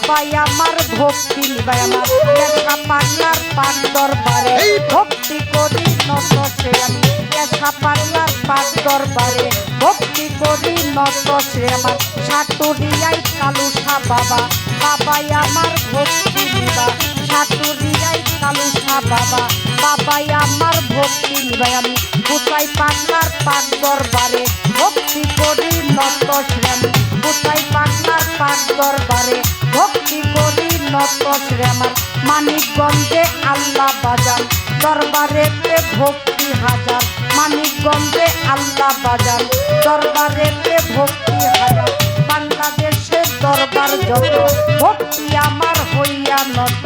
বাবাই আমার ভক্তি নিবাই আমার এসা পাগলার পাক দরবারে ভক্তি করি নত সে আমি এসা পাগলার পাক দরবারে ভক্তি করি নত সে আমার সাটুরিয়াই কালুসা বাবা বাবাই আমার ভক্তি নিবা সাটুরিয়াই কালুসা বাবা বাবাই আমার ভক্তি নিবাই আমি কোথায় পাগলার পাক দরবারে ভক্তি করি নত সে আমি কোথায় পাগলার পাক দরবারে ভক্তি করি নত সে আমার মানিকগঞ্জে আল্লাহ বাজার দরবারেতে ভক্তি হাজার মানিকগঞ্জে আল্লাহ বাজার দরবারেতে ভক্তি হাজার বাংলাদেশের দরবার যত ভক্তি আমার হইয়া নত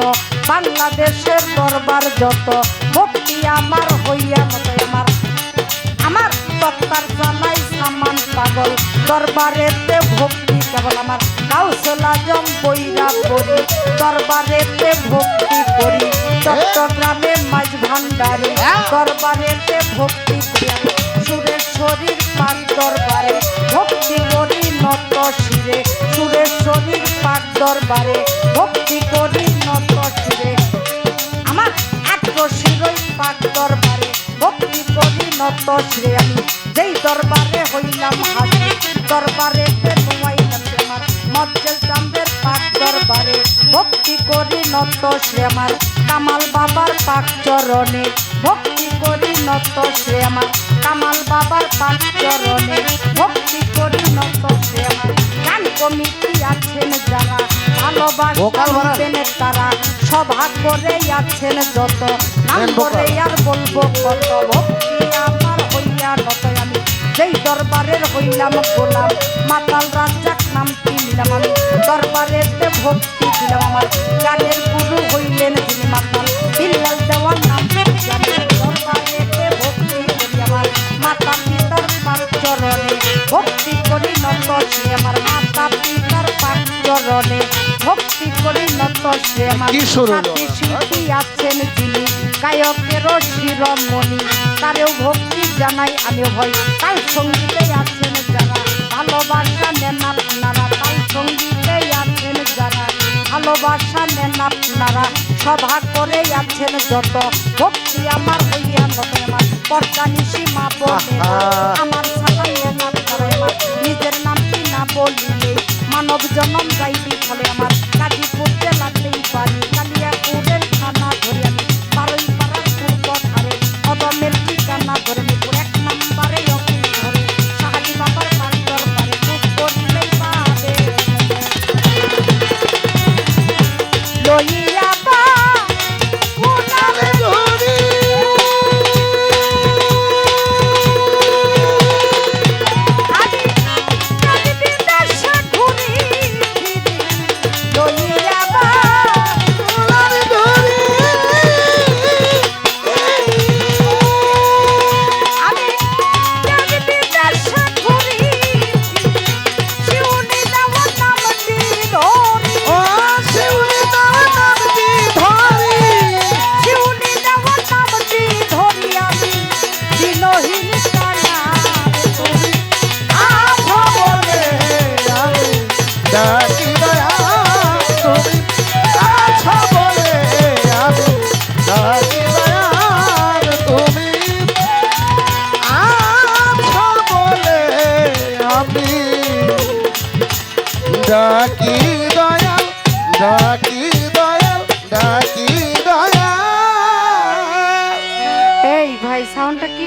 বাংলাদেশের দরবার যত ভক্তি আমার হইয়া নত আমার তক্তার জানাই সামান পাগল দরবারেতে ভক্তি কেবল আমার কাউসল আজম বইরা করি দরবারেতে ভক্তি করি চট্টগ্রামে মাঝ ভান্ডারে দরবারেতে ভক্তি করি আমি সুরেশ্বরীর পাক দরবারে ভক্তি করি নত শিরে সুরেশ্বরীর পাক দরবারে ভক্তি করি নত শিরে আমার শিরই পাক দরবারে ভক্তি করি নত শিরে আমি যেই দরবারে হইলাম হাজির দরবারেতে নুয়াইলাম আমার মজ্জেল চাঁদের পাক দরবারে ভক্তি করি নত শ্রী আমার কামাল বাবার পাক চরণে ভক্তি করি নত শ্রী আমার কামাল বাবার পাক চরণে ভক্তি করি নত শ্রী আমার গান কমিটি আছেন যারা ভালোবাসেন তারা সভা করে আছেন যত নাম করে আর বলবো কত ভক্তি আমার হইয়া নত আমি যেই দরবারের হইলাম গোলাম মাতাল রাজ্জাক নামটি নিলাম আমি দরবারেতে ভক্তি দিলাম আমার গানের গুরু হইলেন যিনি মাতাল বিল্লাল দেওয়ার নাম দরবারেতে ভক্তি করি আমার মাতা পিতার পাক চরণে ভক্তি করি নত শ্রী আমার মাতা পিতার পাক চরণে ভক্তি করি নত শ্রী আমার সাথী শিল্পী আছেন যিনি গায়কেরও শিরোমণি তারেও ভক্তি জানাই আমিও ভয় তাল সঙ্গীতে আছেন যারা ভালোবাসা নেন আপনারা তাল সঙ্গীতে আছেন যারা ভালোবাসা নেন আপনারা সভা করে আছেন যত ভক্তি আমার হইয়া নত আমার পর্দানিশি মা বলে আমার সালাম নেন আপনারা আমার নিজের নামটি না বলিলে মানব জন্ম যাইবি ফলে আমার গাজীপুর জেলাতেই পারি কালিয়াপুরের থানা ধরে আমি বারোই পাড়ার পূর্ব ধারে কদমের ঠিকানা ধরে মিরপুর এক নম্বরে অফিস ধরে শাহালি বাবার পাক দরবারে খুব করলেই পাবে লইয়া বা উনারে ধরি আমি বিদেশে ঘুরি লইয়া বা উনারে ধরি আমি বিদেশে ঘুরি শিউনি দেওয়ার নামটি ধরি শিউনি দেওয়ার নামটি ধরি আমি দিনহীন কানা তুমি আছো বলে আমি ডাকি দয়া তুমি আছো বলে আমি ডাকি দয়া তুমি আছো বলে আমি ডাকি দয়াল ডাকি দয়াল ডাকি দয়াল এই ভাই সাউন্ডটা কি